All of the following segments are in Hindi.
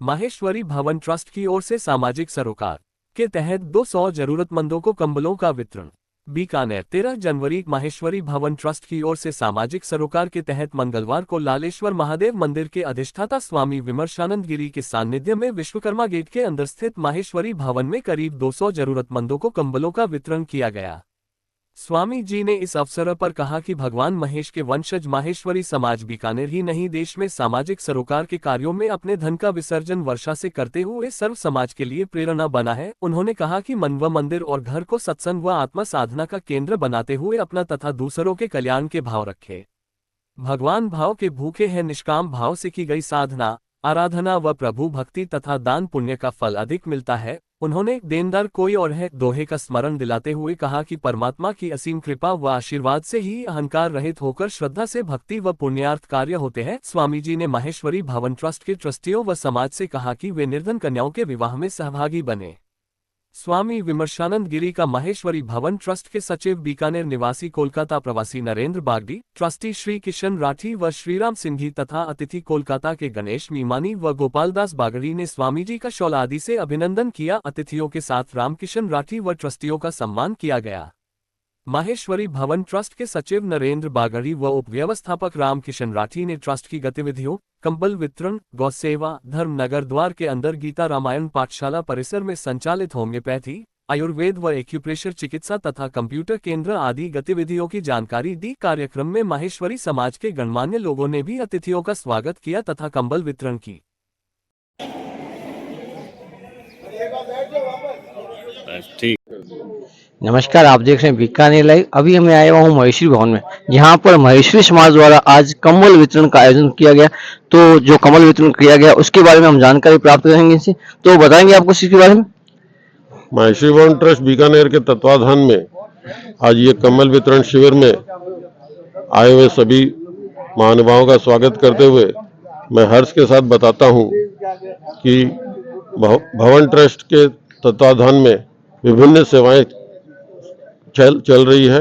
माहेश्वरी भवन ट्रस्ट की ओर से सामाजिक सरोकार के तहत 200 जरूरतमंदों को कंबलों का वितरण। बीकानेर 13 जनवरी माहेश्वरी भवन ट्रस्ट की ओर से सामाजिक सरोकार के तहत मंगलवार को लालेश्वर महादेव मंदिर के अधिष्ठाता स्वामी विमर्शानंद गिरी के सानिध्य में विश्वकर्मा गेट के अंदर स्थित माहेश्वरी भवन में करीब 200 जरूरतमंदों को कंबलों का वितरण किया गया। स्वामी जी ने इस अवसर पर कहा कि भगवान महेश के वंशज माहेश्वरी समाज बीकानेर ही नहीं देश में सामाजिक सरोकार के कार्यों में अपने धन का विसर्जन वर्षा से करते हुए सर्व समाज के लिए प्रेरणा बना है। उन्होंने कहा कि मन व मंदिर और घर को सत्संग व आत्मा साधना का केंद्र बनाते हुए अपना तथा दूसरों के कल्याण के भाव रखे। भगवान भाव के भूखे हैं, निष्काम भाव से की गई साधना, आराधना व प्रभु भक्ति तथा दान पुण्य का फल अधिक मिलता है। उन्होंने देनदार कोई और है दोहे का स्मरण दिलाते हुए कहा कि परमात्मा की असीम कृपा व आशीर्वाद से ही अहंकार रहित होकर श्रद्धा से भक्ति व पुण्यार्थ कार्य होते हैं। स्वामी जी ने माहेश्वरी भवन ट्रस्ट के ट्रस्टियों व समाज से कहा कि वे निर्धन कन्याओं के विवाह में सहभागी बने। स्वामी विमर्शानंद गिरी का माहेश्वरी भवन ट्रस्ट के सचिव बीकानेर निवासी कोलकाता प्रवासी नरेंद्र बागड़ी, ट्रस्टी श्री किशन राठी व श्रीराम सिंघी तथा अतिथि कोलकाता के गणेश मीमानी व गोपालदास बागड़ी ने स्वामी जी का शॉल आदि से अभिनंदन किया। अतिथियों के साथ रामकिशन राठी व ट्रस्टियों का सम्मान किया गया। माहेश्वरी भवन ट्रस्ट के सचिव नरेंद्र बागड़ी व उप व्यवस्थापक रामकिशन राठी ने ट्रस्ट की गतिविधियों, कंबल वितरण, गौ सेवा, धर्म नगर द्वार के अंदर गीता रामायण पाठशाला परिसर में संचालित होम्योपैथी, आयुर्वेद व एक्यूप्रेशर चिकित्सा तथा कंप्यूटर केंद्र आदि गतिविधियों की जानकारी दी। कार्यक्रम में माहेश्वरी समाज के गणमान्य लोगों ने भी अतिथियों का स्वागत किया तथा कंबल वितरण की। नमस्कार, आप देख रहे हैं बीकानेर लाइव। अभी मैं आया हूँ महेश्वरी भवन में, जहाँ पर महेश्वरी समाज द्वारा आज कम्बल वितरण का आयोजन किया गया। तो जो कम्बल वितरण किया गया उसके बारे में हम जानकारी प्राप्त करेंगे इनसे। तो बताएंगे आपको इसके बारे में। माहेश्वरी भवन ट्रस्ट बीकानेर के तत्वाधान में आज ये कम्बल वितरण शिविर में आए हुए सभी महानुभावों का स्वागत करते हुए मैं हर्ष के साथ बताता हूँ कि भवन ट्रस्ट के तत्वाधान में विभिन्न सेवाएं चल रही है।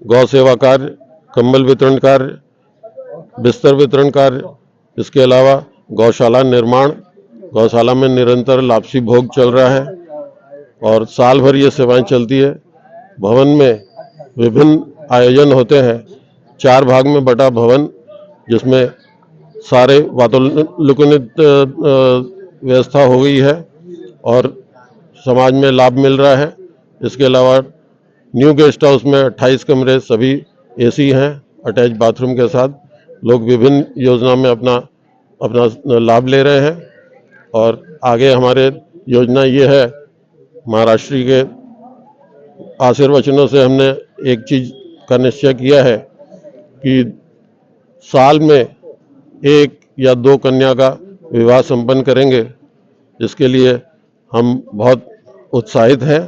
गौ सेवा कार्य, कंबल वितरण कार्य, बिस्तर वितरण कार्य, इसके अलावा गौशाला निर्माण, गौशाला में निरंतर लापसी भोग चल रहा है और साल भर ये सेवाएं चलती है। भवन में विभिन्न आयोजन होते हैं। 4 भाग में बटा भवन, जिसमें सारे वातानुकूलित व्यवस्था हो गई है और समाज में लाभ मिल रहा है। इसके अलावा न्यू गेस्ट हाउस में 28 कमरे सभी एसी हैं, अटैच बाथरूम के साथ। लोग विभिन्न योजना में अपना लाभ ले रहे हैं और आगे हमारे योजना ये है, महाराष्ट्र के आशीर्वचनों से हमने एक चीज का निश्चय किया है कि साल में 1 या 2 कन्या का विवाह संपन्न करेंगे। इसके लिए हम बहुत उत्साहित हैं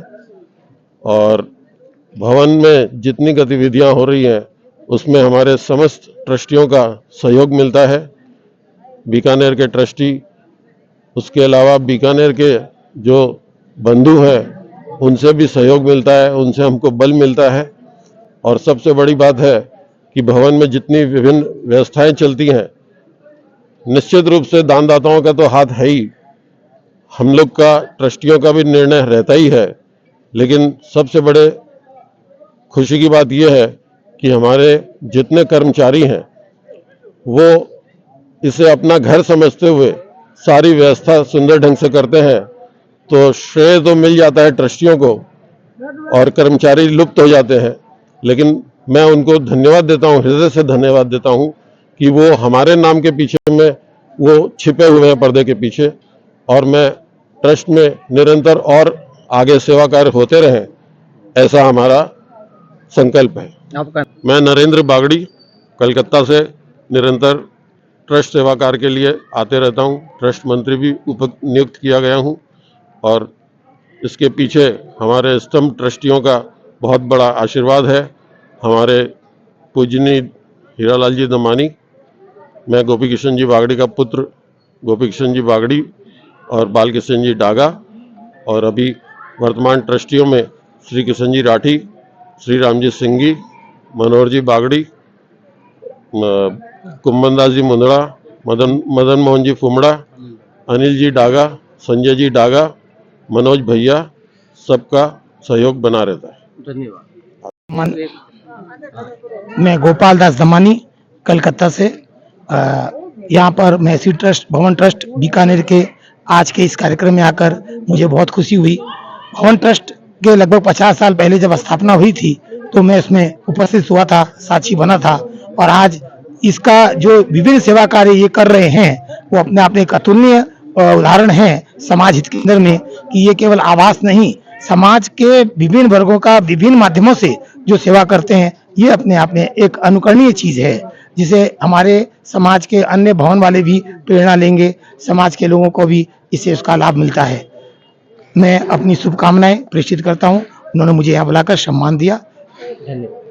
और भवन में जितनी गतिविधियां हो रही हैं उसमें हमारे समस्त ट्रस्टियों का सहयोग मिलता है। बीकानेर के ट्रस्टी, उसके अलावा बीकानेर के जो बंधु हैं उनसे भी सहयोग मिलता है, उनसे हमको बल मिलता है। और सबसे बड़ी बात है कि भवन में जितनी विभिन्न व्यवस्थाएं चलती हैं, निश्चित रूप से दानदाताओं का तो हाथ है ही, हम लोग का ट्रस्टियों का भी निर्णय रहता ही है, लेकिन सबसे बड़े खुशी की बात यह है कि हमारे जितने कर्मचारी हैं वो इसे अपना घर समझते हुए सारी व्यवस्था सुंदर ढंग से करते हैं। तो श्रेय तो मिल जाता है ट्रस्टियों को और कर्मचारी लुप्त हो जाते हैं, लेकिन मैं उनको धन्यवाद देता हूँ, हृदय से धन्यवाद देता हूँ कि वो हमारे नाम के पीछे में वो छिपे हुए हैं पर्दे के पीछे। और मैं ट्रस्ट में निरंतर और आगे सेवा कार्य होते रहें, ऐसा हमारा संकल्प है। आपका मैं नरेंद्र बागड़ी कलकत्ता से निरंतर ट्रस्ट सेवा कार्य के लिए आते रहता हूं। ट्रस्ट मंत्री भी नियुक्त किया गया हूं और इसके पीछे हमारे स्तंभ ट्रस्टियों का बहुत बड़ा आशीर्वाद है। हमारे पूजनीय हीरालाल जी दमानी, मैं गोपी किशन जी बागड़ी का पुत्र गोपी किशन जी बागड़ी और बाल किशन जी डागा, और अभी वर्तमान ट्रस्टियों में श्री किशन जी राठी, श्री रामजी सिंघी, मनोहर जी बागड़ी, कुम्भनदास जी मुंदड़ा, मदन मोहन जी फुमड़ा अनिल जी डागा, संजय जी डागा, मनोज भैया, सबका सहयोग बना रहता है। धन्यवाद। मैं गोपाल दास दमानी कलकत्ता से यहाँ पर महर्षि ट्रस्ट भवन ट्रस्ट बीकानेर के आज के इस कार्यक्रम में आकर मुझे बहुत खुशी हुई। भवन ट्रस्ट के लगभग 50 साल पहले जब स्थापना हुई थी तो मैं उसमें उपस्थित हुआ था, साक्षी बना था, और आज इसका जो विभिन्न सेवा कार्य ये कर रहे हैं वो अपने आप में एक अतुलनीय उदाहरण है समाज हित के अंदर में, कि ये केवल आवास नहीं, समाज के विभिन्न वर्गों का विभिन्न माध्यमों से जो सेवा करते हैं ये अपने आप में एक अनुकरणीय चीज है, जिसे हमारे समाज के अन्य भवन वाले भी प्रेरणा लेंगे, समाज के लोगों को भी इससे उसका लाभ मिलता है। मैं अपनी शुभकामनाएं प्रेषित करता हूं। उन्होंने मुझे यहाँ बुलाकर सम्मान दिया। धन्यवाद।